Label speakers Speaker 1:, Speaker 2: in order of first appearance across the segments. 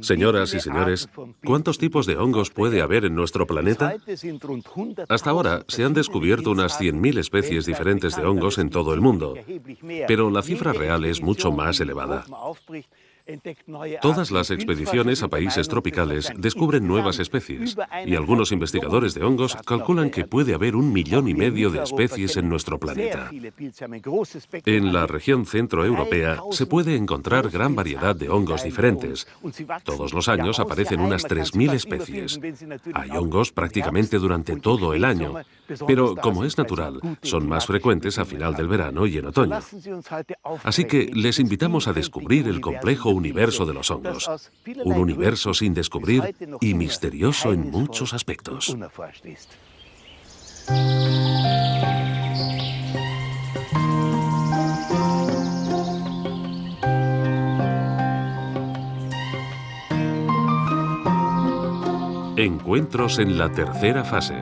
Speaker 1: Señoras y señores, ¿cuántos tipos de hongos puede haber en nuestro planeta? Hasta ahora se han descubierto unas 100.000 especies diferentes de hongos en todo el mundo, pero la cifra real es mucho más elevada. Todas las expediciones a países tropicales descubren nuevas especies, y algunos investigadores de hongos calculan que puede haber 1,5 millones de especies en nuestro planeta. En la región centroeuropea se puede encontrar gran variedad de hongos diferentes. Todos los años aparecen unas 3.000 especies. Hay hongos prácticamente durante todo el año, pero como es natural, son más frecuentes a final del verano y en otoño. Así que les invitamos a descubrir el complejo universo de los hongos. Un universo sin descubrir y misterioso en muchos aspectos. Encuentros en la tercera fase.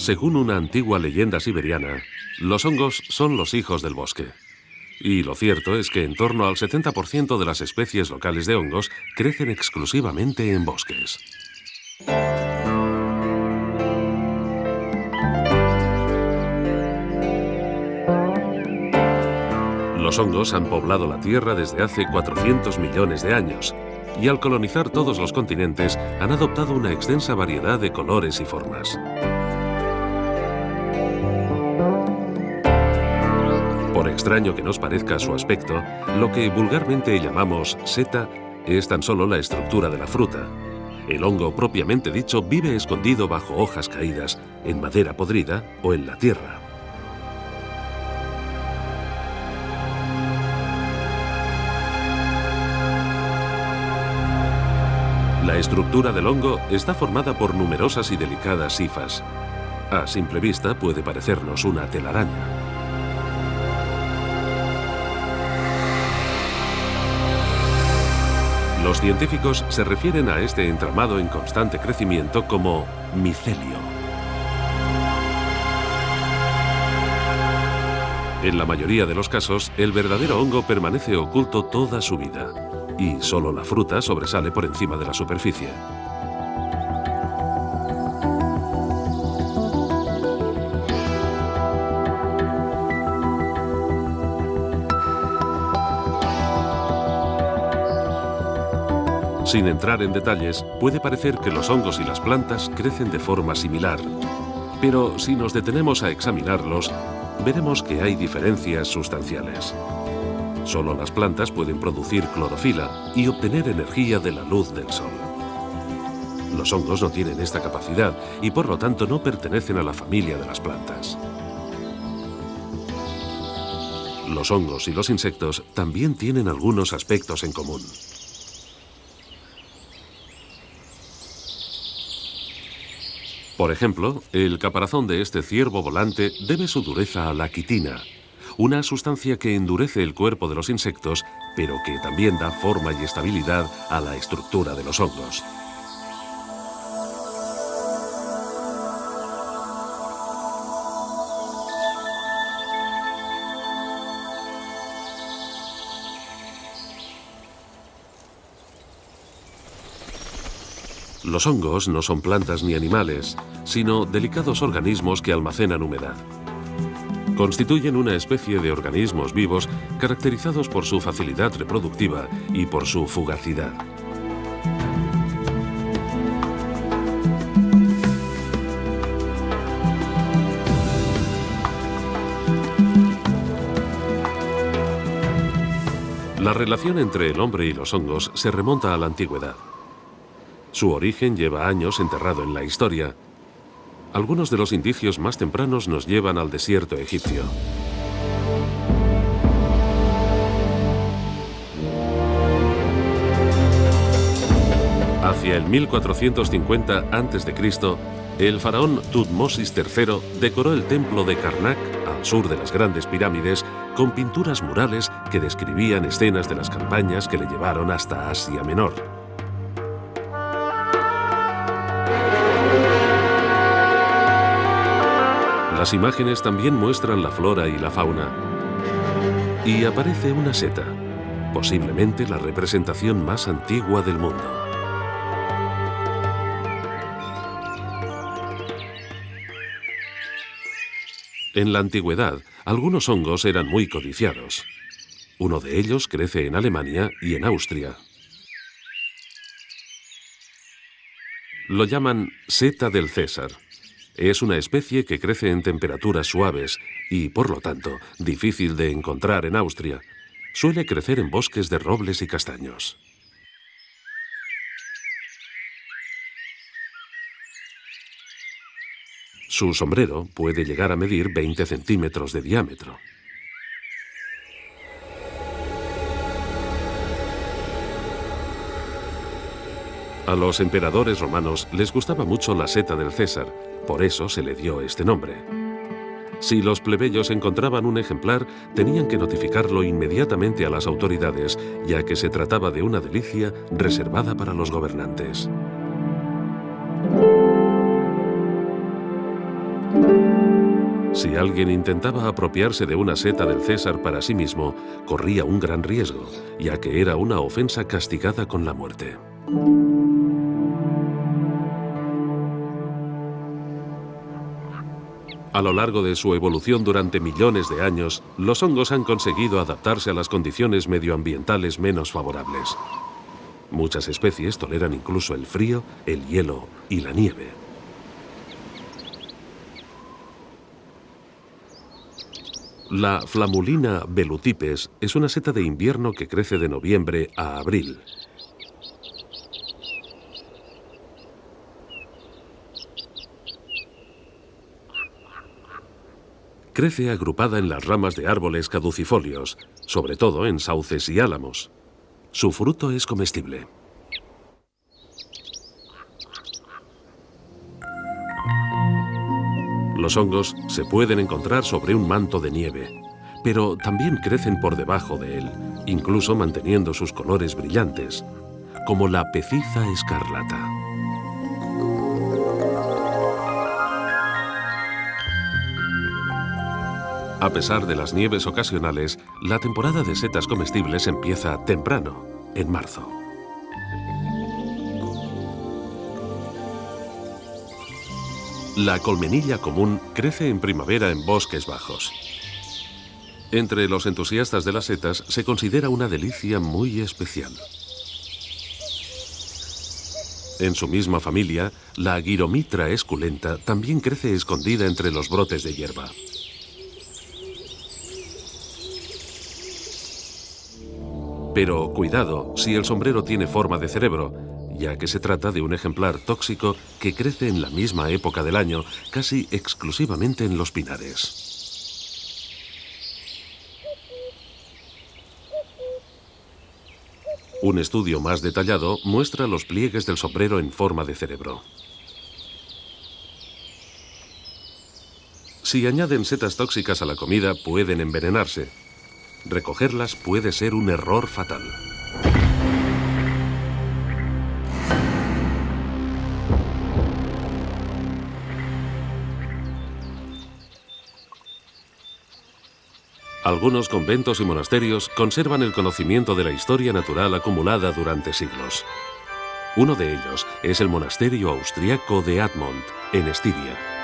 Speaker 1: Según una antigua leyenda siberiana, los hongos son los hijos del bosque. Y lo cierto es que en torno al 70% de las especies locales de hongos crecen exclusivamente en bosques. Los hongos han poblado la Tierra desde hace 400 millones de años, y al colonizar todos los continentes han adoptado una extensa variedad de colores y formas. Por extraño que nos parezca su aspecto, lo que vulgarmente llamamos seta es tan solo la estructura de la fruta. El hongo propiamente dicho vive escondido bajo hojas caídas, en madera podrida o en la tierra. La estructura del hongo está formada por numerosas y delicadas hifas. A simple vista puede parecernos una telaraña. Los científicos se refieren a este entramado en constante crecimiento como micelio. En la mayoría de los casos, el verdadero hongo permanece oculto toda su vida, y solo la fruta sobresale por encima de la superficie. Sin entrar en detalles, puede parecer que los hongos y las plantas crecen de forma similar. Pero si nos detenemos a examinarlos, veremos que hay diferencias sustanciales. Solo las plantas pueden producir clorofila y obtener energía de la luz del sol. Los hongos no tienen esta capacidad y por lo tanto no pertenecen a la familia de las plantas. Los hongos y los insectos también tienen algunos aspectos en común. Por ejemplo, el caparazón de este ciervo volante debe su dureza a la quitina, una sustancia que endurece el cuerpo de los insectos, pero que también da forma y estabilidad a la estructura de los hongos. Los hongos no son plantas ni animales, sino delicados organismos que almacenan humedad. Constituyen una especie de organismos vivos caracterizados por su facilidad reproductiva y por su fugacidad. La relación entre el hombre y los hongos se remonta a la antigüedad. Su origen lleva años enterrado en la historia. Algunos de los indicios más tempranos nos llevan al desierto egipcio. Hacia el 1450 a.C., el faraón Tutmosis III decoró el templo de Karnak, al sur de las grandes pirámides, con pinturas murales que describían escenas de las campañas que le llevaron hasta Asia Menor. Las imágenes también muestran la flora y la fauna. Y aparece una seta, posiblemente la representación más antigua del mundo. En la antigüedad, algunos hongos eran muy codiciados. Uno de ellos crece en Alemania y en Austria. Lo llaman seta del César. Es una especie que crece en temperaturas suaves y, por lo tanto, difícil de encontrar en Austria. Suele crecer en bosques de robles y castaños. Su sombrero puede llegar a medir 20 centímetros de diámetro. A los emperadores romanos les gustaba mucho la seta del César, por eso se le dio este nombre. Si los plebeyos encontraban un ejemplar, tenían que notificarlo inmediatamente a las autoridades, ya que se trataba de una delicia reservada para los gobernantes. Si alguien intentaba apropiarse de una seta del César para sí mismo, corría un gran riesgo, ya que era una ofensa castigada con la muerte. A lo largo de su evolución durante millones de años, los hongos han conseguido adaptarse a las condiciones medioambientales menos favorables. Muchas especies toleran incluso el frío, el hielo y la nieve. La Flamulina velutipes es una seta de invierno que crece de noviembre a abril. Crece agrupada en las ramas de árboles caducifolios, sobre todo en sauces y álamos. Su fruto es comestible. Los hongos se pueden encontrar sobre un manto de nieve, pero también crecen por debajo de él, incluso manteniendo sus colores brillantes, como la peciza escarlata. A pesar de las nieves ocasionales, la temporada de setas comestibles empieza temprano, en marzo. La colmenilla común crece en primavera en bosques bajos. Entre los entusiastas de las setas se considera una delicia muy especial. En su misma familia, la Gyromitra esculenta también crece escondida entre los brotes de hierba. Pero cuidado si el sombrero tiene forma de cerebro, ya que se trata de un ejemplar tóxico que crece en la misma época del año, casi exclusivamente en los pinares. Un estudio más detallado muestra los pliegues del sombrero en forma de cerebro. Si añaden setas tóxicas a la comida, pueden envenenarse. Recogerlas puede ser un error fatal. Algunos conventos y monasterios conservan el conocimiento de la historia natural acumulada durante siglos. Uno de ellos es el monasterio austriaco de Admont, en Estiria.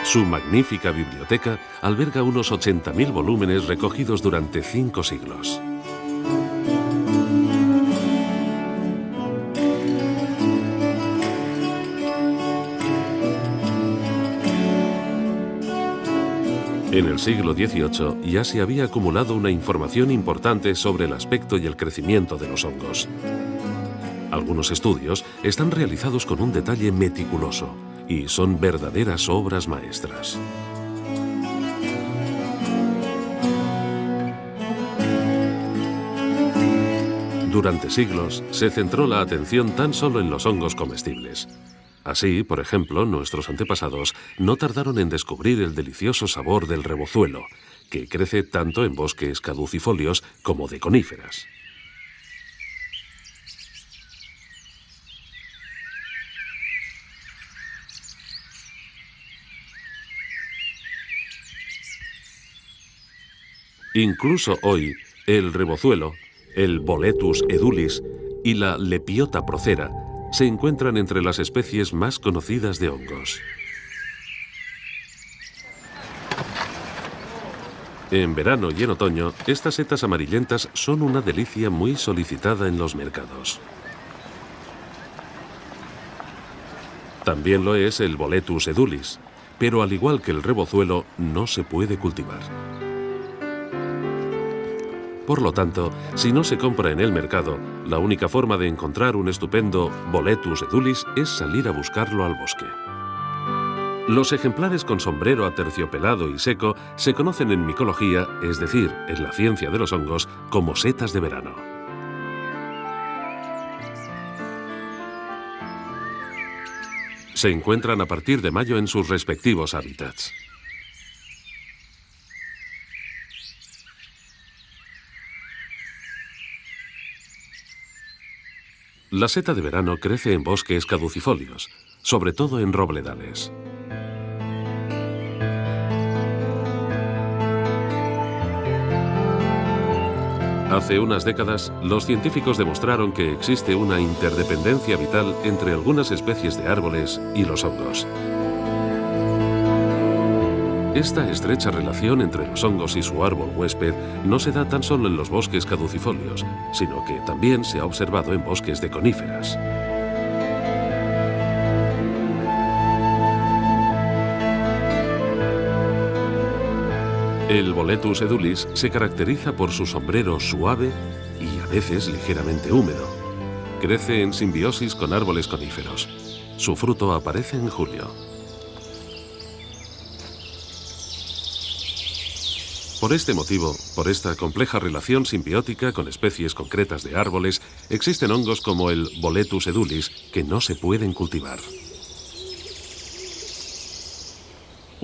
Speaker 1: Su magnífica biblioteca alberga unos 80.000 volúmenes recogidos durante 5 siglos. En el siglo XVIII ya se había acumulado una información importante sobre el aspecto y el crecimiento de los hongos. Algunos estudios están realizados con un detalle meticuloso y son verdaderas obras maestras. Durante siglos se centró la atención tan solo en los hongos comestibles. Así, por ejemplo, nuestros antepasados no tardaron en descubrir el delicioso sabor del rebozuelo, que crece tanto en bosques caducifolios como de coníferas. Incluso hoy, el rebozuelo, el Boletus edulis y la Lepiota procera se encuentran entre las especies más conocidas de hongos. En verano y en otoño, estas setas amarillentas son una delicia muy solicitada en los mercados. También lo es el Boletus edulis, pero al igual que el rebozuelo, no se puede cultivar. Por lo tanto, si no se compra en el mercado, la única forma de encontrar un estupendo Boletus edulis es salir a buscarlo al bosque. Los ejemplares con sombrero aterciopelado y seco se conocen en micología, es decir, en la ciencia de los hongos, como setas de verano. Se encuentran a partir de mayo en sus respectivos hábitats. La seta de verano crece en bosques caducifolios, sobre todo en robledales. Hace unas décadas, los científicos demostraron que existe una interdependencia vital entre algunas especies de árboles y los hongos. Esta estrecha relación entre los hongos y su árbol huésped no se da tan solo en los bosques caducifolios, sino que también se ha observado en bosques de coníferas. El Boletus edulis se caracteriza por su sombrero suave y a veces ligeramente húmedo. Crece en simbiosis con árboles coníferos. Su fruto aparece en julio. Por este motivo, por esta compleja relación simbiótica con especies concretas de árboles, existen hongos como el Boletus edulis que no se pueden cultivar.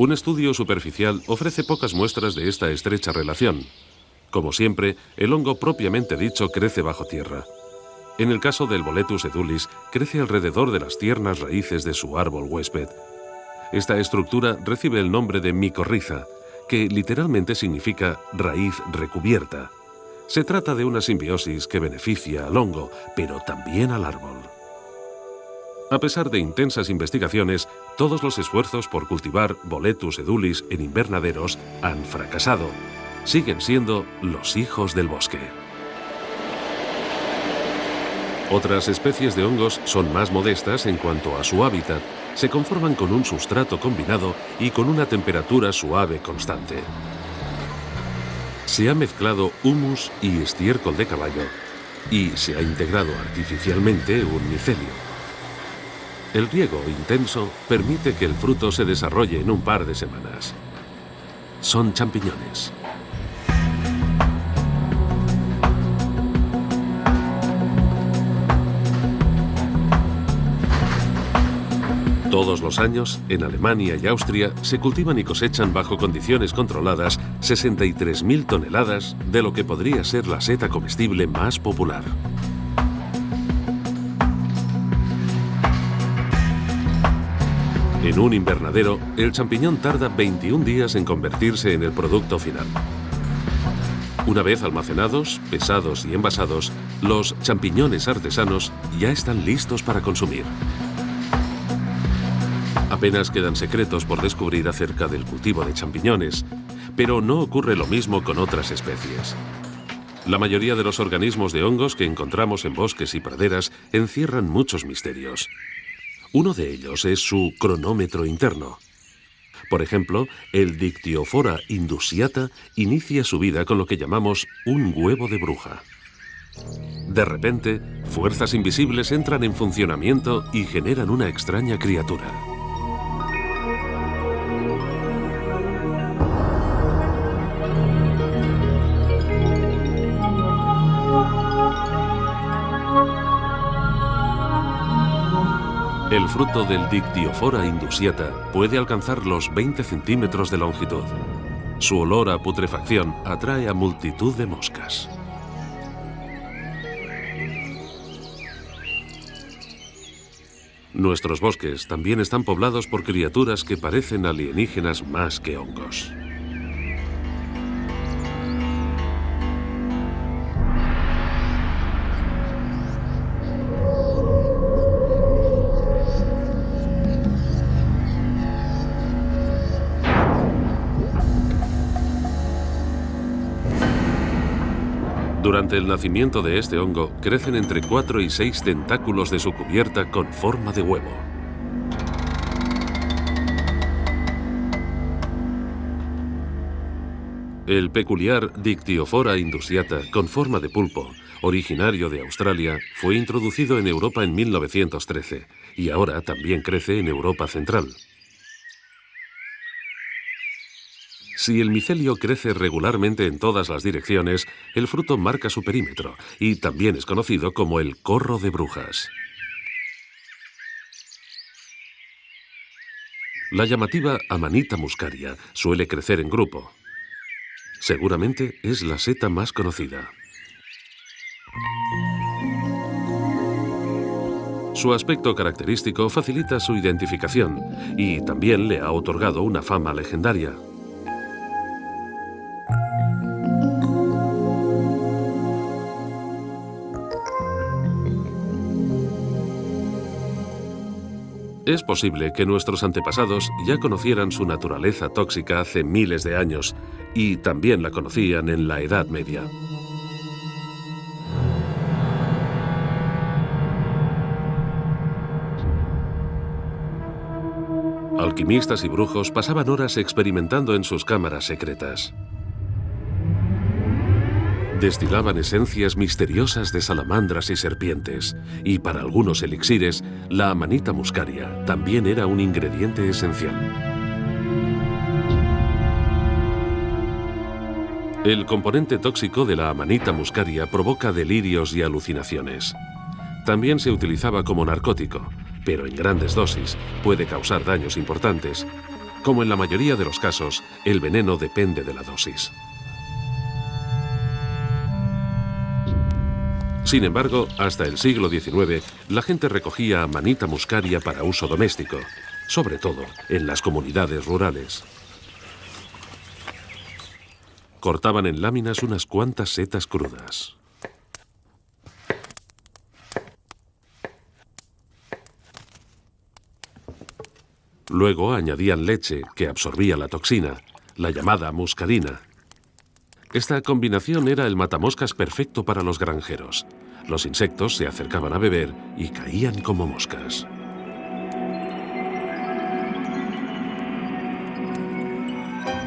Speaker 1: Un estudio superficial ofrece pocas muestras de esta estrecha relación. Como siempre, el hongo propiamente dicho crece bajo tierra. En el caso del Boletus edulis, crece alrededor de las tiernas raíces de su árbol huésped. Esta estructura recibe el nombre de micorriza, que literalmente significa raíz recubierta. Se trata de una simbiosis que beneficia al hongo, pero también al árbol. A pesar de intensas investigaciones, todos los esfuerzos por cultivar Boletus edulis en invernaderos han fracasado. Siguen siendo los hijos del bosque. Otras especies de hongos son más modestas en cuanto a su hábitat. Se conforman con un sustrato combinado y con una temperatura suave constante. Se ha mezclado humus y estiércol de caballo y se ha integrado artificialmente un micelio. El riego intenso permite que el fruto se desarrolle en un par de semanas. Son champiñones. Todos los años, en Alemania y Austria, se cultivan y cosechan bajo condiciones controladas 63.000 toneladas de lo que podría ser la seta comestible más popular. En un invernadero, el champiñón tarda 21 días en convertirse en el producto final. Una vez almacenados, pesados y envasados, los champiñones artesanos ya están listos para consumir. Apenas quedan secretos por descubrir acerca del cultivo de champiñones, pero no ocurre lo mismo con otras especies. La mayoría de los organismos de hongos que encontramos en bosques y praderas encierran muchos misterios. Uno de ellos es su cronómetro interno. Por ejemplo, el Dictyophora indusiata inicia su vida con lo que llamamos un huevo de bruja. De repente, fuerzas invisibles entran en funcionamiento y generan una extraña criatura. El fruto del Dictyophora indusiata puede alcanzar los 20 centímetros de longitud. Su olor a putrefacción atrae a multitud de moscas. Nuestros bosques también están poblados por criaturas que parecen alienígenas más que hongos. Durante el nacimiento de este hongo, crecen entre 4 y 6 tentáculos de su cubierta con forma de huevo. El peculiar Dictyophora indusiata, con forma de pulpo, originario de Australia, fue introducido en Europa en 1913 y ahora también crece en Europa central. Si el micelio crece regularmente en todas las direcciones, el fruto marca su perímetro y también es conocido como el corro de brujas. La llamativa Amanita muscaria suele crecer en grupo. Seguramente es la seta más conocida. Su aspecto característico facilita su identificación y también le ha otorgado una fama legendaria. Es posible que nuestros antepasados ya conocieran su naturaleza tóxica hace miles de años y también la conocían en la Edad Media. Alquimistas y brujos pasaban horas experimentando en sus cámaras secretas. Destilaban esencias misteriosas de salamandras y serpientes, y para algunos elixires, la Amanita muscaria también era un ingrediente esencial. El componente tóxico de la Amanita muscaria provoca delirios y alucinaciones. También se utilizaba como narcótico, pero en grandes dosis puede causar daños importantes. Como en la mayoría de los casos, el veneno depende de la dosis. Sin embargo, hasta el siglo XIX, la gente recogía Amanita muscaria para uso doméstico, sobre todo en las comunidades rurales. Cortaban en láminas unas cuantas setas crudas. Luego añadían leche, que absorbía la toxina, la llamada muscarina. Esta combinación era el matamoscas perfecto para los granjeros. Los insectos se acercaban a beber y caían como moscas.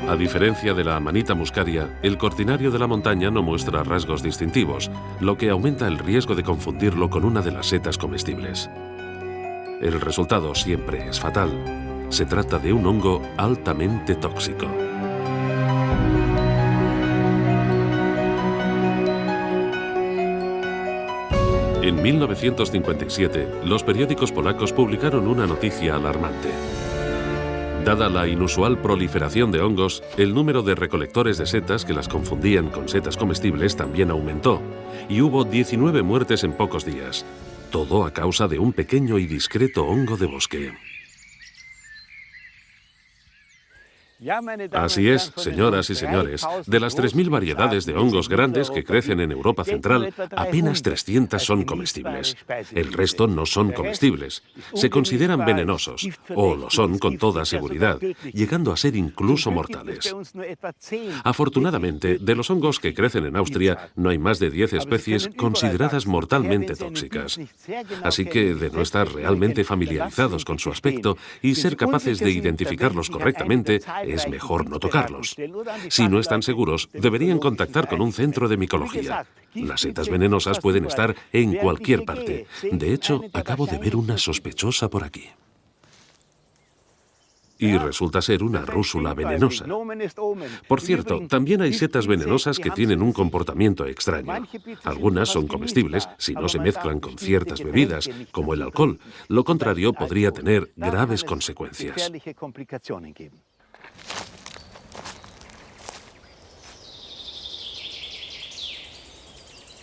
Speaker 1: A diferencia de la Amanita muscaria, el cortinario de la montaña no muestra rasgos distintivos, lo que aumenta el riesgo de confundirlo con una de las setas comestibles. El resultado siempre es fatal. Se trata de un hongo altamente tóxico. En 1957, los periódicos polacos publicaron una noticia alarmante. Dada la inusual proliferación de hongos, el número de recolectores de setas que las confundían con setas comestibles también aumentó, y hubo 19 muertes en pocos días, todo a causa de un pequeño y discreto hongo de bosque. Así es, señoras y señores, de las 3.000 variedades de hongos grandes que crecen en Europa Central, apenas 300 son comestibles. El resto no son comestibles. Se consideran venenosos, o lo son con toda seguridad, llegando a ser incluso mortales. Afortunadamente, de los hongos que crecen en Austria, no hay más de 10 especies consideradas mortalmente tóxicas. Así que, de no estar realmente familiarizados con su aspecto y ser capaces de identificarlos correctamente, es mejor no tocarlos. Si no están seguros, deberían contactar con un centro de micología. Las setas venenosas pueden estar en cualquier parte. De hecho, acabo de ver una sospechosa por aquí. Y resulta ser una rúsula venenosa. Por cierto, también hay setas venenosas que tienen un comportamiento extraño. Algunas son comestibles si no se mezclan con ciertas bebidas, como el alcohol. Lo contrario podría tener graves consecuencias.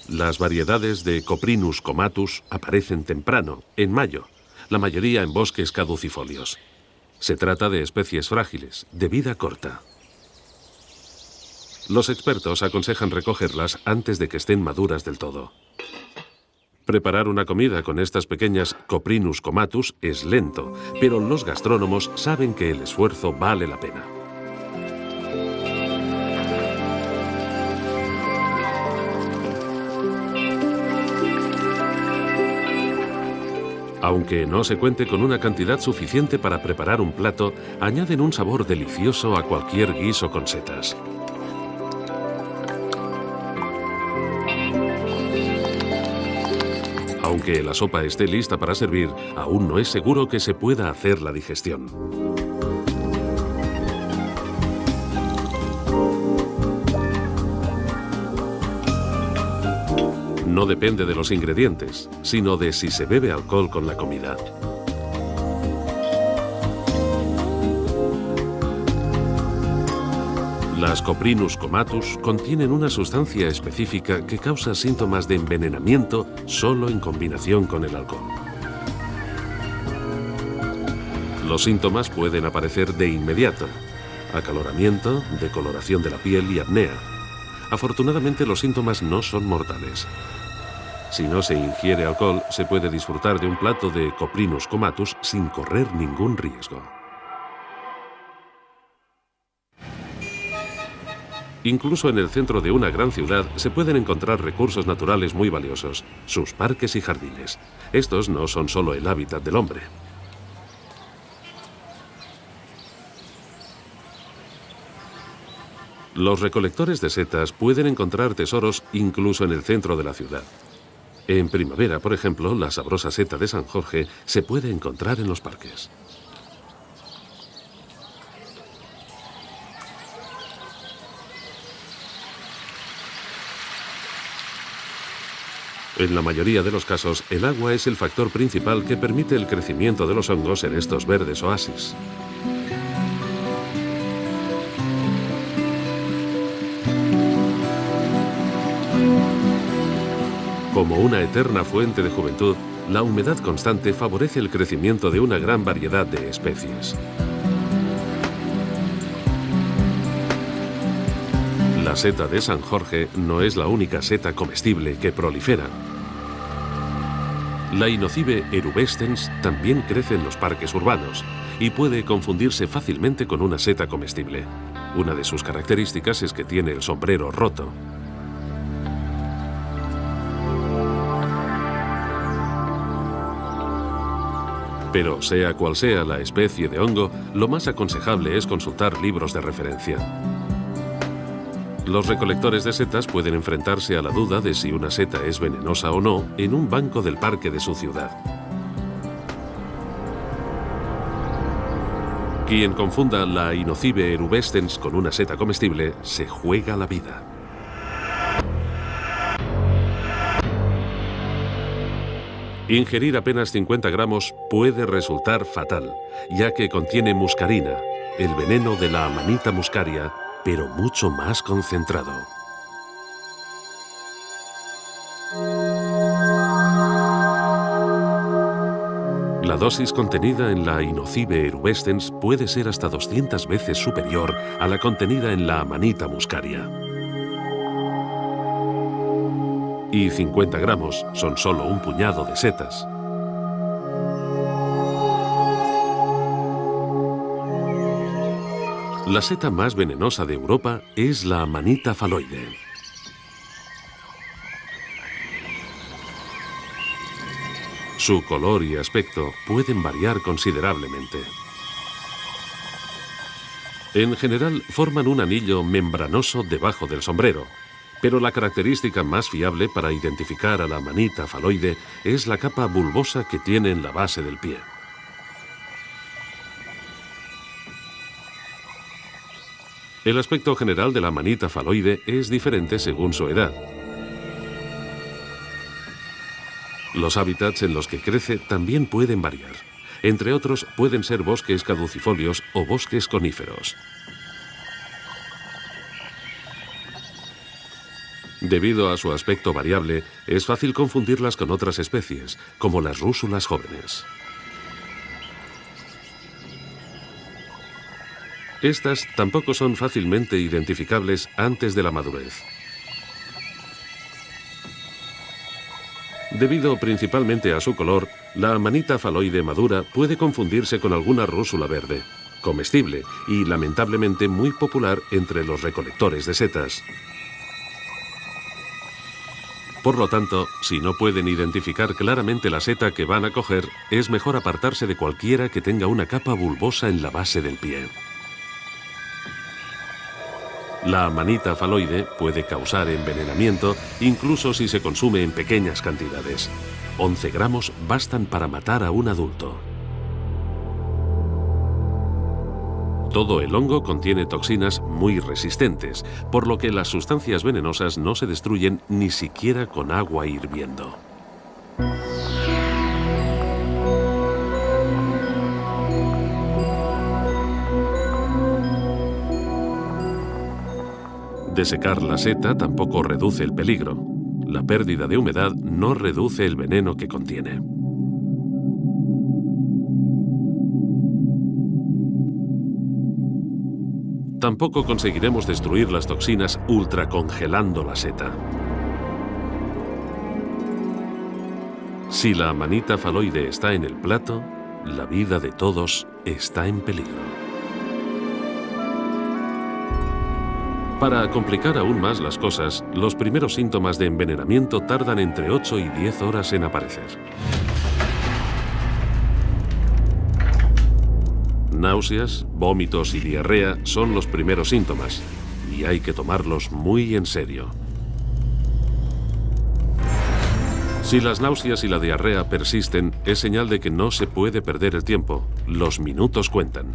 Speaker 1: Las variedades de Coprinus comatus aparecen temprano, en mayo, la mayoría en bosques caducifolios. Se trata de especies frágiles, de vida corta. Los expertos aconsejan recogerlas antes de que estén maduras del todo. Preparar una comida con estas pequeñas Coprinus comatus es lento, pero los gastrónomos saben que el esfuerzo vale la pena. Aunque no se cuente con una cantidad suficiente para preparar un plato, añaden un sabor delicioso a cualquier guiso con setas. Aunque la sopa esté lista para servir, aún no es seguro que se pueda hacer la digestión. No depende de los ingredientes, sino de si se bebe alcohol con la comida. Las Coprinus comatus contienen una sustancia específica que causa síntomas de envenenamiento solo en combinación con el alcohol. Los síntomas pueden aparecer de inmediato: acaloramiento, decoloración de la piel y apnea. Afortunadamente, los síntomas no son mortales. Si no se ingiere alcohol, se puede disfrutar de un plato de Coprinus comatus sin correr ningún riesgo. Incluso en el centro de una gran ciudad se pueden encontrar recursos naturales muy valiosos, sus parques y jardines. Estos no son solo el hábitat del hombre. Los recolectores de setas pueden encontrar tesoros incluso en el centro de la ciudad. En primavera, por ejemplo, la sabrosa seta de San Jorge se puede encontrar en los parques. En la mayoría de los casos, el agua es el factor principal que permite el crecimiento de los hongos en estos verdes oasis. Como una eterna fuente de juventud, la humedad constante favorece el crecimiento de una gran variedad de especies. La seta de San Jorge no es la única seta comestible que prolifera. La Inocybe erubescens también crece en los parques urbanos y puede confundirse fácilmente con una seta comestible. Una de sus características es que tiene el sombrero roto. Pero sea cual sea la especie de hongo, lo más aconsejable es consultar libros de referencia. Los recolectores de setas pueden enfrentarse a la duda de si una seta es venenosa o no en un banco del parque de su ciudad. Quien confunda la Inocybe erubescens con una seta comestible se juega la vida. Ingerir apenas 50 gramos puede resultar fatal, ya que contiene muscarina, el veneno de la Amanita muscaria, pero mucho más concentrado. La dosis contenida en la Inocybe erubescens puede ser hasta 200 veces superior a la contenida en la Amanita muscaria. Y 50 gramos son solo un puñado de setas. La seta más venenosa de Europa es la Amanita phalloide. Su color y aspecto pueden variar considerablemente. En general, forman un anillo membranoso debajo del sombrero, pero la característica más fiable para identificar a la Amanita phalloide es la capa bulbosa que tiene en la base del pie. El aspecto general de la Amanita phalloide es diferente según su edad. Los hábitats en los que crece también pueden variar. Entre otros, pueden ser bosques caducifolios o bosques coníferos. Debido a su aspecto variable, es fácil confundirlas con otras especies, como las rúsulas jóvenes. Estas tampoco son fácilmente identificables antes de la madurez. Debido principalmente a su color, la Amanita phalloide madura puede confundirse con alguna rúsula verde, comestible y lamentablemente muy popular entre los recolectores de setas. Por lo tanto, si no pueden identificar claramente la seta que van a coger, es mejor apartarse de cualquiera que tenga una capa bulbosa en la base del pie. La amanita faloide puede causar envenenamiento incluso si se consume en pequeñas cantidades. 11 gramos bastan para matar a un adulto. Todo el hongo contiene toxinas muy resistentes, por lo que las sustancias venenosas no se destruyen ni siquiera con agua hirviendo. Desecar la seta tampoco reduce el peligro. La pérdida de humedad no reduce el veneno que contiene. Tampoco conseguiremos destruir las toxinas ultracongelando la seta. Si la amanita faloide está en el plato, la vida de todos está en peligro. Para complicar aún más las cosas, los primeros síntomas de envenenamiento tardan entre 8 y 10 horas en aparecer. Náuseas, vómitos y diarrea son los primeros síntomas, y hay que tomarlos muy en serio. Si las náuseas y la diarrea persisten, es señal de que no se puede perder el tiempo. Los minutos cuentan.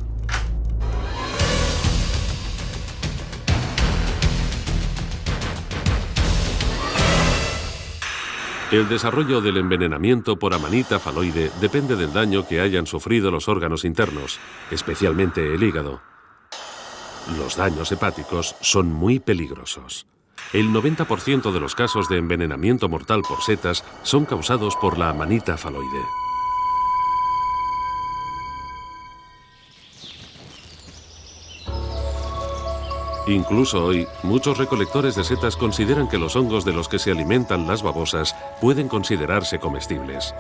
Speaker 1: El desarrollo del envenenamiento por amanita faloide depende del daño que hayan sufrido los órganos internos, especialmente el hígado. Los daños hepáticos son muy peligrosos. El 90% de los casos de envenenamiento mortal por setas son causados por la amanita faloide. Incluso hoy, muchos recolectores de setas consideran que los hongos de los que se alimentan las babosas pueden considerarse comestibles.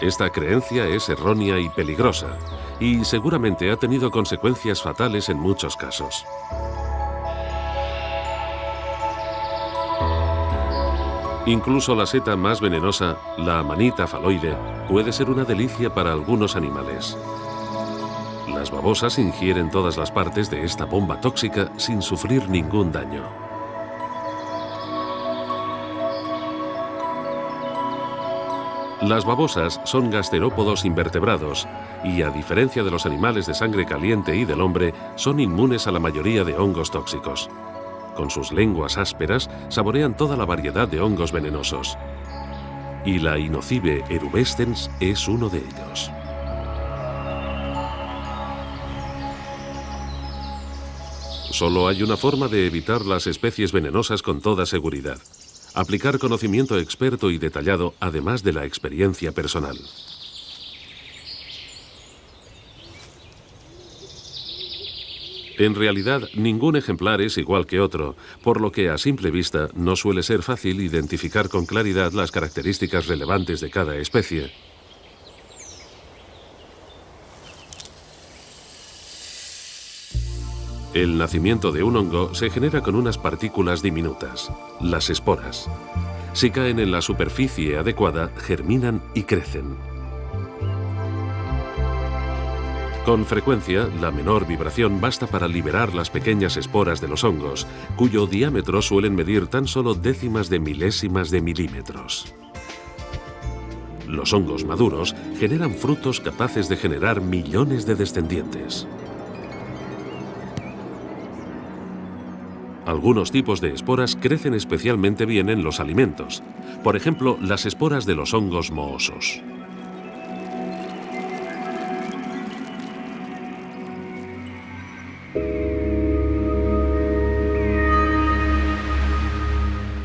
Speaker 1: Esta creencia es errónea y peligrosa, y seguramente ha tenido consecuencias fatales en muchos casos. Incluso la seta más venenosa, la amanita faloide, puede ser una delicia para algunos animales. Las babosas ingieren todas las partes de esta bomba tóxica sin sufrir ningún daño. Las babosas son gasterópodos invertebrados y, a diferencia de los animales de sangre caliente y del hombre, son inmunes a la mayoría de hongos tóxicos. Con sus lenguas ásperas saborean toda la variedad de hongos venenosos. Y la Inocybe erubescens es uno de ellos. Solo hay una forma de evitar las especies venenosas con toda seguridad: aplicar conocimiento experto y detallado, además de la experiencia personal. En realidad, ningún ejemplar es igual que otro, por lo que a simple vista no suele ser fácil identificar con claridad las características relevantes de cada especie. El nacimiento de un hongo se genera con unas partículas diminutas, las esporas. Si caen en la superficie adecuada, germinan y crecen. Con frecuencia, la menor vibración basta para liberar las pequeñas esporas de los hongos, cuyo diámetro suelen medir tan solo décimas de milésimas de milímetros. Los hongos maduros generan frutos capaces de generar millones de descendientes. Algunos tipos de esporas crecen especialmente bien en los alimentos. Por ejemplo, las esporas de los hongos mohosos.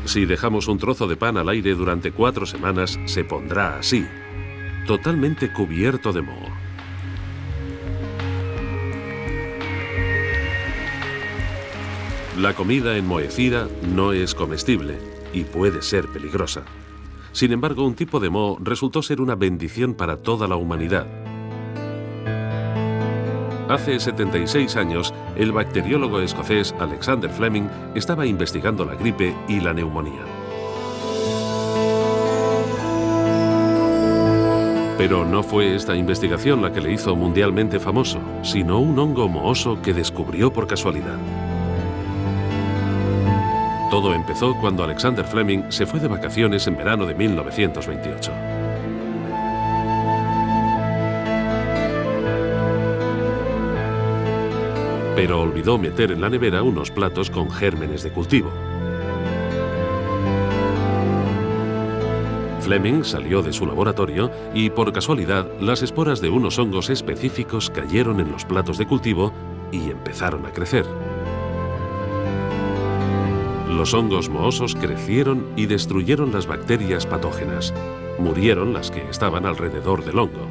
Speaker 1: Si dejamos un trozo de pan al aire durante 4 semanas, se pondrá así, totalmente cubierto de moho. La comida enmohecida no es comestible y puede ser peligrosa. Sin embargo, un tipo de moho resultó ser una bendición para toda la humanidad. Hace 76 años, el bacteriólogo escocés Alexander Fleming estaba investigando la gripe y la neumonía. Pero no fue esta investigación la que le hizo mundialmente famoso, sino un hongo mohoso que descubrió por casualidad. Todo empezó cuando Alexander Fleming se fue de vacaciones en verano de 1928. Pero olvidó meter en la nevera unos platos con gérmenes de cultivo. Fleming salió de su laboratorio y, por casualidad, las esporas de unos hongos específicos cayeron en los platos de cultivo y empezaron a crecer. Los hongos mohosos crecieron y destruyeron las bacterias patógenas. Murieron las que estaban alrededor del hongo.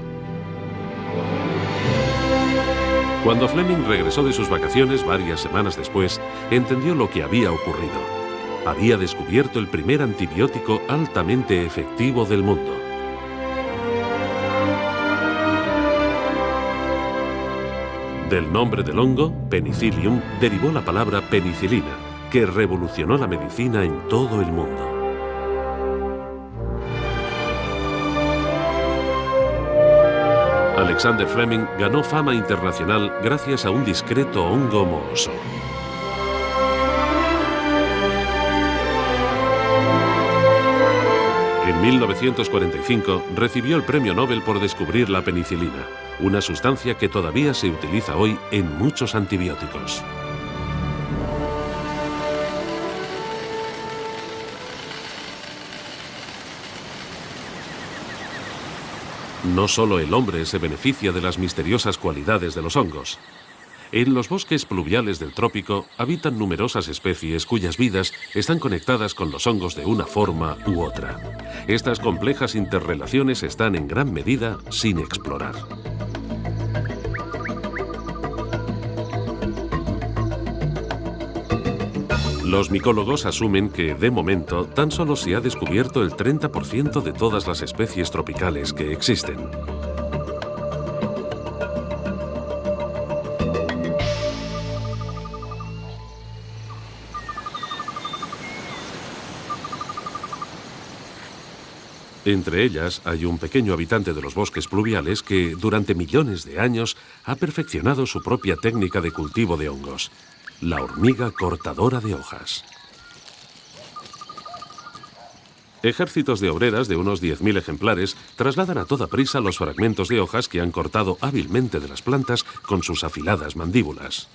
Speaker 1: Cuando Fleming regresó de sus vacaciones varias semanas después, entendió lo que había ocurrido. Había descubierto el primer antibiótico altamente efectivo del mundo. Del nombre del hongo, Penicillium, derivó la palabra penicilina, que revolucionó la medicina en todo el mundo. Alexander Fleming ganó fama internacional gracias a un discreto hongo mohoso. En 1945 recibió el Premio Nobel por descubrir la penicilina, una sustancia que todavía se utiliza hoy en muchos antibióticos. No solo el hombre se beneficia de las misteriosas cualidades de los hongos. En los bosques pluviales del trópico habitan numerosas especies cuyas vidas están conectadas con los hongos de una forma u otra. Estas complejas interrelaciones están en gran medida sin explorar. Los micólogos asumen que, de momento, tan solo se ha descubierto el 30% de todas las especies tropicales que existen. Entre ellas hay un pequeño habitante de los bosques pluviales que, durante millones de años, ha perfeccionado su propia técnica de cultivo de hongos: la hormiga cortadora de hojas. Ejércitos de obreras de unos 10.000 ejemplares trasladan a toda prisa los fragmentos de hojas que han cortado hábilmente de las plantas con sus afiladas mandíbulas.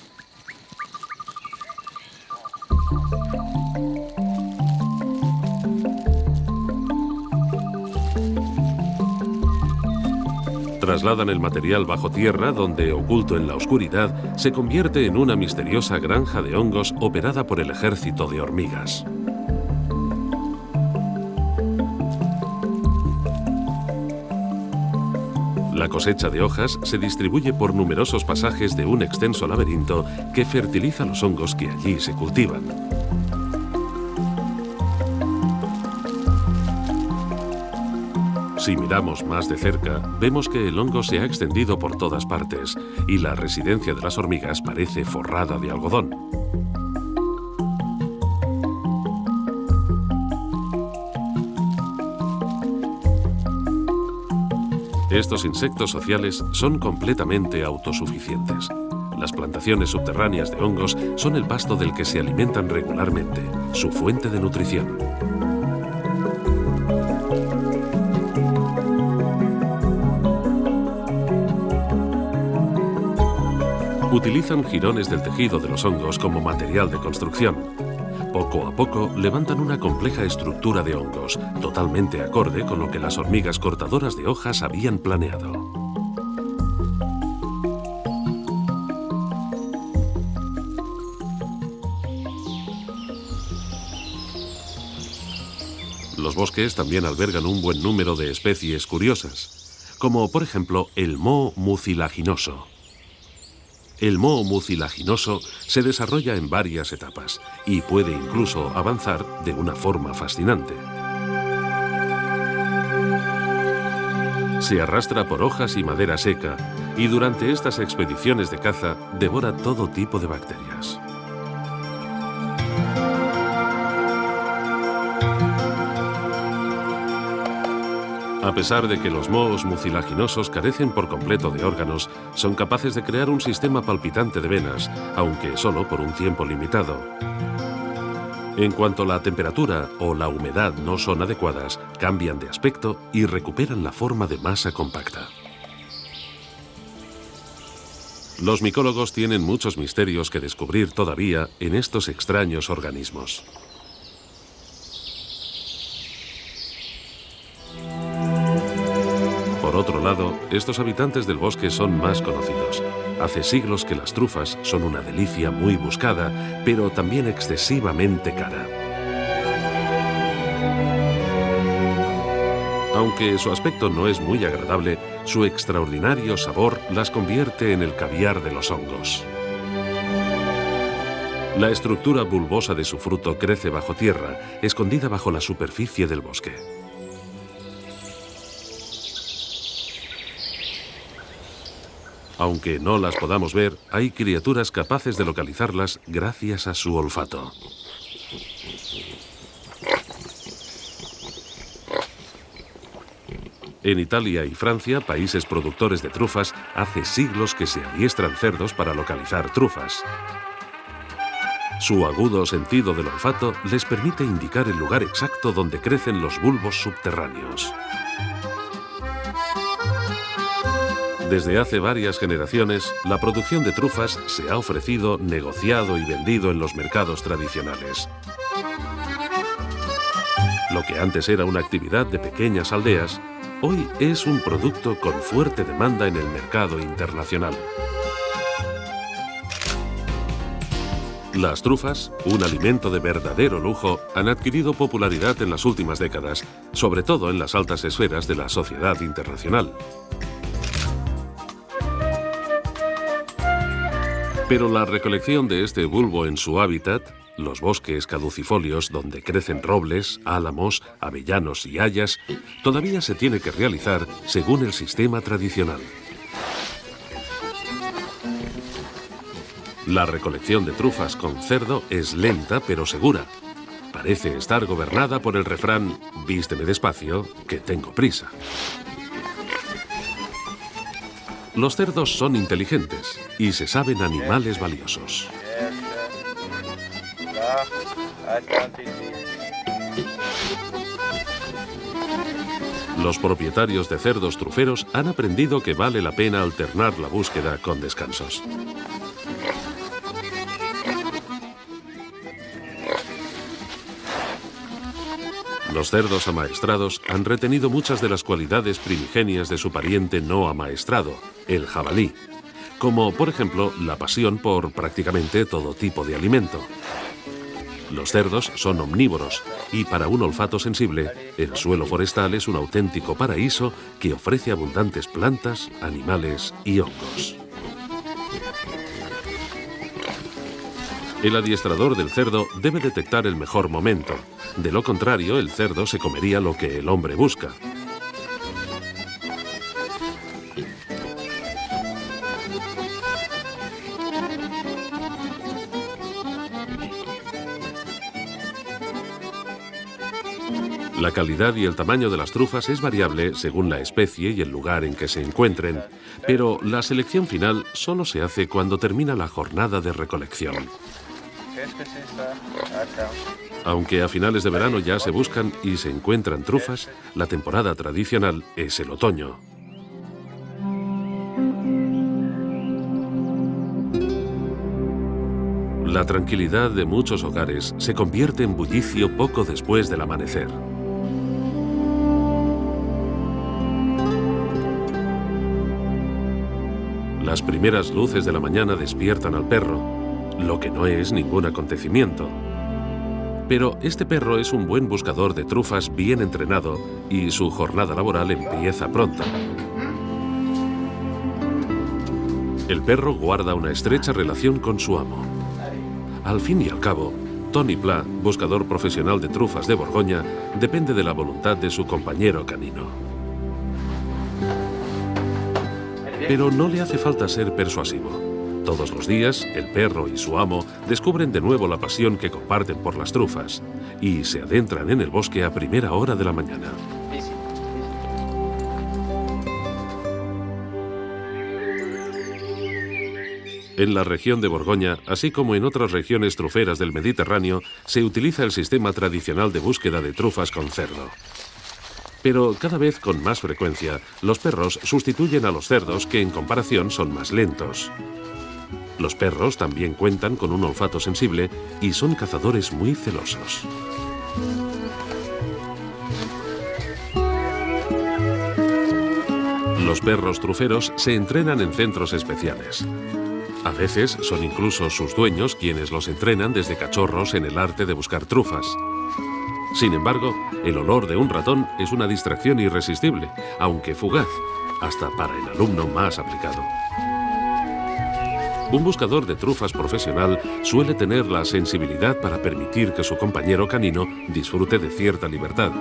Speaker 1: Trasladan el material bajo tierra, donde, oculto en la oscuridad, se convierte en una misteriosa granja de hongos operada por el ejército de hormigas. La cosecha de hojas se distribuye por numerosos pasajes de un extenso laberinto que fertiliza los hongos que allí se cultivan. Si miramos más de cerca, vemos que el hongo se ha extendido por todas partes y la residencia de las hormigas parece forrada de algodón. Estos insectos sociales son completamente autosuficientes. Las plantaciones subterráneas de hongos son el pasto del que se alimentan regularmente, su fuente de nutrición. Utilizan jirones del tejido de los hongos como material de construcción. Poco a poco levantan una compleja estructura de hongos, totalmente acorde con lo que las hormigas cortadoras de hojas habían planeado. Los bosques también albergan un buen número de especies curiosas, como por ejemplo el moho mucilaginoso. El moho mucilaginoso se desarrolla en varias etapas y puede incluso avanzar de una forma fascinante. Se arrastra por hojas y madera seca y durante estas expediciones de caza devora todo tipo de bacterias. A pesar de que los mohos mucilaginosos carecen por completo de órganos, son capaces de crear un sistema palpitante de venas, aunque solo por un tiempo limitado. En cuanto la temperatura o la humedad no son adecuadas, cambian de aspecto y recuperan la forma de masa compacta. Los micólogos tienen muchos misterios que descubrir todavía en estos extraños organismos. Por otro lado, estos habitantes del bosque son más conocidos. Hace siglos que las trufas son una delicia muy buscada, pero también excesivamente cara. Aunque su aspecto no es muy agradable, su extraordinario sabor las convierte en el caviar de los hongos. La estructura bulbosa de su fruto crece bajo tierra, escondida bajo la superficie del bosque. Aunque no las podamos ver, hay criaturas capaces de localizarlas gracias a su olfato. En Italia y Francia, países productores de trufas, hace siglos que se adiestran cerdos para localizar trufas. Su agudo sentido del olfato les permite indicar el lugar exacto donde crecen los bulbos subterráneos. Desde hace varias generaciones, la producción de trufas se ha ofrecido, negociado y vendido en los mercados tradicionales. Lo que antes era una actividad de pequeñas aldeas, hoy es un producto con fuerte demanda en el mercado internacional. Las trufas, un alimento de verdadero lujo, han adquirido popularidad en las últimas décadas, sobre todo en las altas esferas de la sociedad internacional. Pero la recolección de este bulbo en su hábitat, los bosques caducifolios donde crecen robles, álamos, avellanos y hayas, todavía se tiene que realizar según el sistema tradicional. La recolección de trufas con cerdo es lenta pero segura. Parece estar gobernada por el refrán «Vísteme despacio, que tengo prisa». Los cerdos son inteligentes y se saben animales valiosos. Los propietarios de cerdos truferos han aprendido que vale la pena alternar la búsqueda con descansos. Los cerdos amaestrados han retenido muchas de las cualidades primigenias de su pariente no amaestrado, el jabalí, como por ejemplo la pasión por prácticamente todo tipo de alimento. Los cerdos son omnívoros y para un olfato sensible, el suelo forestal es un auténtico paraíso que ofrece abundantes plantas, animales y hongos. El adiestrador del cerdo debe detectar el mejor momento. De lo contrario, el cerdo se comería lo que el hombre busca. La calidad y el tamaño de las trufas es variable según la especie y el lugar en que se encuentren, pero la selección final solo se hace cuando termina la jornada de recolección. Aunque a finales de verano ya se buscan y se encuentran trufas, la temporada tradicional es el otoño. La tranquilidad de muchos hogares se convierte en bullicio poco después del amanecer. Las primeras luces de la mañana despiertan al perro, lo que no es ningún acontecimiento. Pero este perro es un buen buscador de trufas bien entrenado y su jornada laboral empieza pronto. El perro guarda una estrecha relación con su amo. Al fin y al cabo, Tony Pla, buscador profesional de trufas de Borgoña, depende de la voluntad de su compañero canino. Pero no le hace falta ser persuasivo. Todos los días, el perro y su amo descubren de nuevo la pasión que comparten por las trufas y se adentran en el bosque a primera hora de la mañana. En la región de Borgoña, así como en otras regiones truferas del Mediterráneo, se utiliza el sistema tradicional de búsqueda de trufas con cerdo. Pero cada vez con más frecuencia, los perros sustituyen a los cerdos, que en comparación son más lentos. Los perros también cuentan con un olfato sensible y son cazadores muy celosos. Los perros truferos se entrenan en centros especiales. A veces son incluso sus dueños quienes los entrenan desde cachorros en el arte de buscar trufas. Sin embargo, el olor de un ratón es una distracción irresistible, aunque fugaz, hasta para el alumno más aplicado. Un buscador de trufas profesional suele tener la sensibilidad para permitir que su compañero canino disfrute de cierta libertad.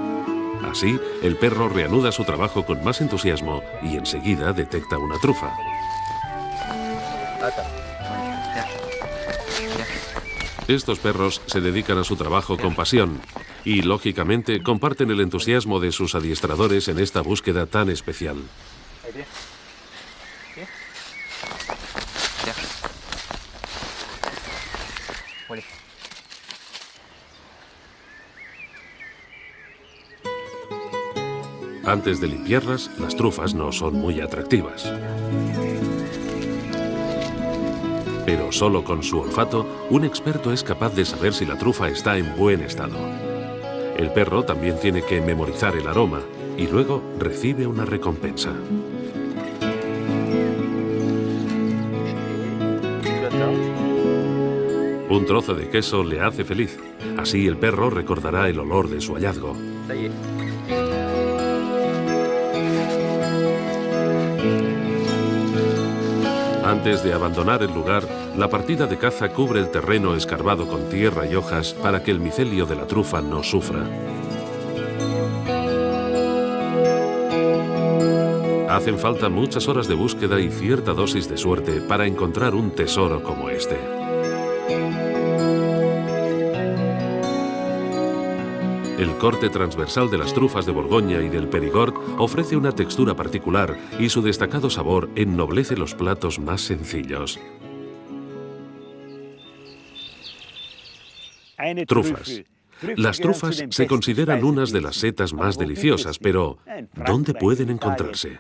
Speaker 1: Así, el perro reanuda su trabajo con más entusiasmo y enseguida detecta una trufa. Estos perros se dedican a su trabajo con pasión y, lógicamente, comparten el entusiasmo de sus adiestradores en esta búsqueda tan especial. Antes de limpiarlas, las trufas no son muy atractivas. Pero solo con su olfato, un experto es capaz de saber si la trufa está en buen estado. El perro también tiene que memorizar el aroma y luego recibe una recompensa. Un trozo de queso le hace feliz. Así el perro recordará el olor de su hallazgo. Antes de abandonar el lugar, la partida de caza cubre el terreno escarbado con tierra y hojas para que el micelio de la trufa no sufra. Hacen falta muchas horas de búsqueda y cierta dosis de suerte para encontrar un tesoro como este. El corte transversal de las trufas de Borgoña y del Périgord ofrece una textura particular y su destacado sabor ennoblece los platos más sencillos. Trufas. Las trufas se consideran unas de las setas más deliciosas, pero ¿dónde pueden encontrarse?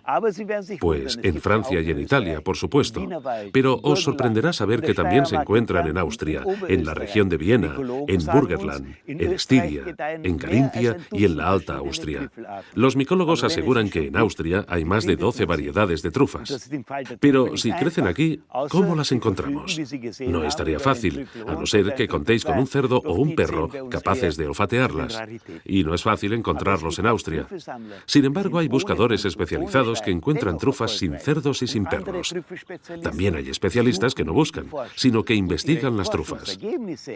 Speaker 1: Pues en Francia y en Italia, por supuesto. Pero os sorprenderá saber que también se encuentran en Austria, en la región de Viena, en Burgenland, en Estiria, en Carintia y en la Alta Austria. Los micólogos aseguran que en Austria hay más de 12 variedades de trufas. Pero si crecen aquí, ¿cómo las encontramos? No estaría fácil, a no ser que contéis con un cerdo o un perro capaces de olfatearlas, y no es fácil encontrarlos en Austria. Sin embargo, hay buscadores especializados que encuentran trufas sin cerdos y sin perros. También hay especialistas que no buscan, sino que investigan las trufas.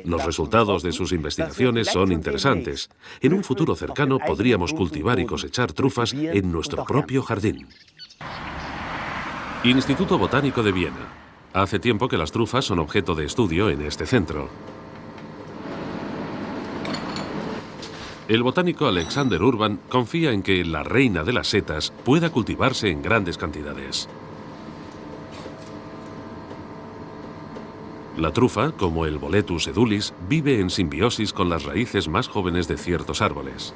Speaker 1: Los resultados de sus investigaciones son interesantes. En un futuro cercano podríamos cultivar y cosechar trufas en nuestro propio jardín. Instituto Botánico de Viena. Hace tiempo que las trufas son objeto de estudio en este centro. El botánico Alexander Urban confía en que la reina de las setas pueda cultivarse en grandes cantidades. La trufa, como el Boletus edulis, vive en simbiosis con las raíces más jóvenes de ciertos árboles.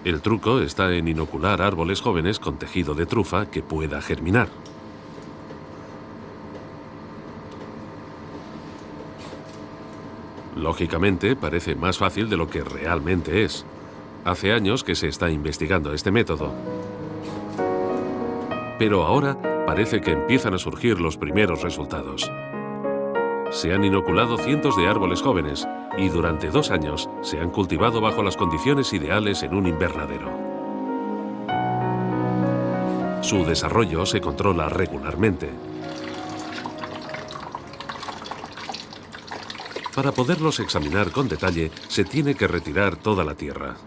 Speaker 1: El truco está en inocular árboles jóvenes con tejido de trufa que pueda germinar. Lógicamente, parece más fácil de lo que realmente es. Hace años que se está investigando este método. Pero ahora parece que empiezan a surgir los primeros resultados. Se han inoculado cientos de árboles jóvenes y durante 2 años se han cultivado bajo las condiciones ideales en un invernadero. Su desarrollo se controla regularmente. Para poderlos examinar con detalle, se tiene que retirar toda la tierra.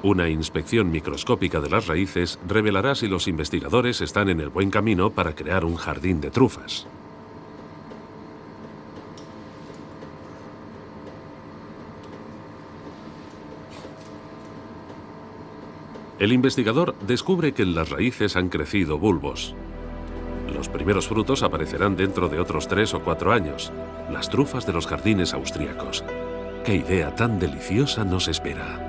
Speaker 1: Una inspección microscópica de las raíces revelará si los investigadores están en el buen camino para crear un jardín de trufas. El investigador descubre que en las raíces han crecido bulbos. Los primeros frutos aparecerán dentro de otros 3 o 4 años, las trufas de los jardines austríacos. ¡Qué idea tan deliciosa nos espera!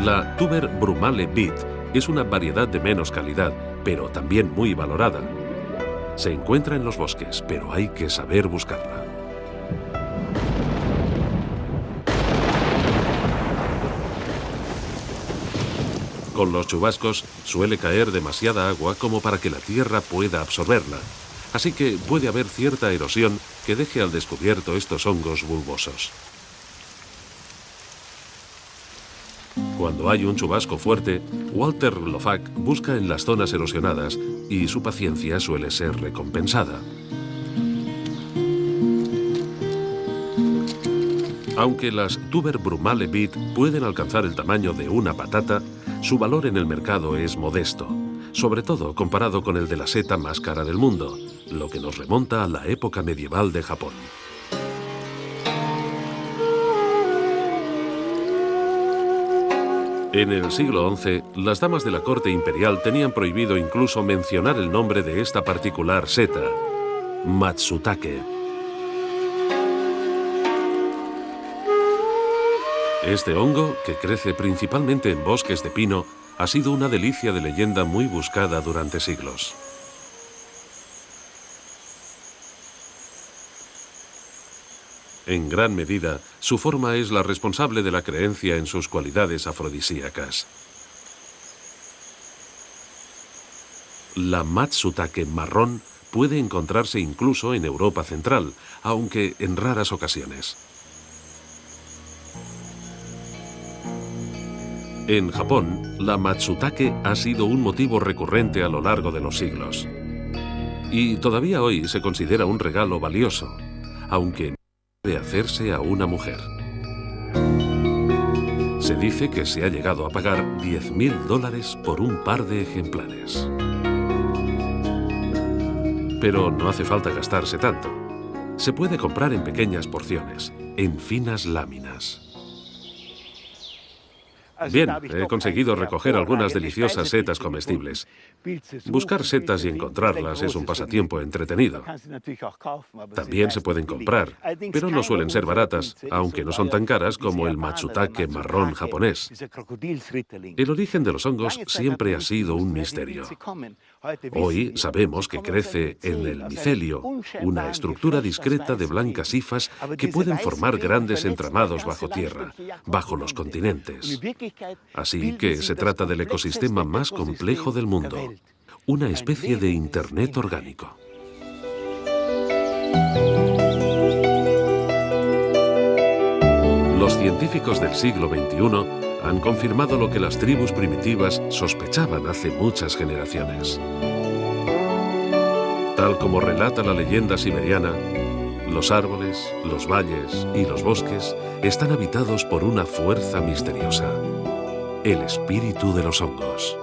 Speaker 1: La Tuber Brumale Beet es una variedad de menos calidad, pero también muy valorada. Se encuentra en los bosques, pero hay que saber buscarla. Con los chubascos suele caer demasiada agua como para que la tierra pueda absorberla, así que puede haber cierta erosión que deje al descubierto estos hongos bulbosos. Cuando hay un chubasco fuerte, Walter Lofack busca en las zonas erosionadas y su paciencia suele ser recompensada. Aunque las Tuber Brumale Beet pueden alcanzar el tamaño de una patata, su valor en el mercado es modesto, sobre todo comparado con el de la seta más cara del mundo, lo que nos remonta a la época medieval de Japón. En el siglo XI, las damas de la corte imperial tenían prohibido incluso mencionar el nombre de esta particular seta, Matsutake. Este hongo, que crece principalmente en bosques de pino, ha sido una delicia de leyenda muy buscada durante siglos. En gran medida, su forma es la responsable de la creencia en sus cualidades afrodisíacas. La Matsutake marrón puede encontrarse incluso en Europa central, aunque en raras ocasiones. En Japón, la Matsutake ha sido un motivo recurrente a lo largo de los siglos. Y todavía hoy se considera un regalo valioso, aunque no debe hacerse a una mujer. Se dice que se ha llegado a pagar $10.000 por un par de ejemplares. Pero no hace falta gastarse tanto. Se puede comprar en pequeñas porciones, en finas láminas. Bien, he conseguido recoger algunas deliciosas setas comestibles. Buscar setas y encontrarlas es un pasatiempo entretenido. También se pueden comprar, pero no suelen ser baratas, aunque no son tan caras como el Matsutake marrón japonés. El origen de los hongos siempre ha sido un misterio. Hoy sabemos que crece en el micelio, una estructura discreta de blancas hifas que pueden formar grandes entramados bajo tierra, bajo los continentes. Así que se trata del ecosistema más complejo del mundo, una especie de Internet orgánico. Los científicos del siglo XXI han confirmado lo que las tribus primitivas sospechaban hace muchas generaciones. Tal como relata la leyenda siberiana, los árboles, los valles y los bosques están habitados por una fuerza misteriosa, el espíritu de los hongos.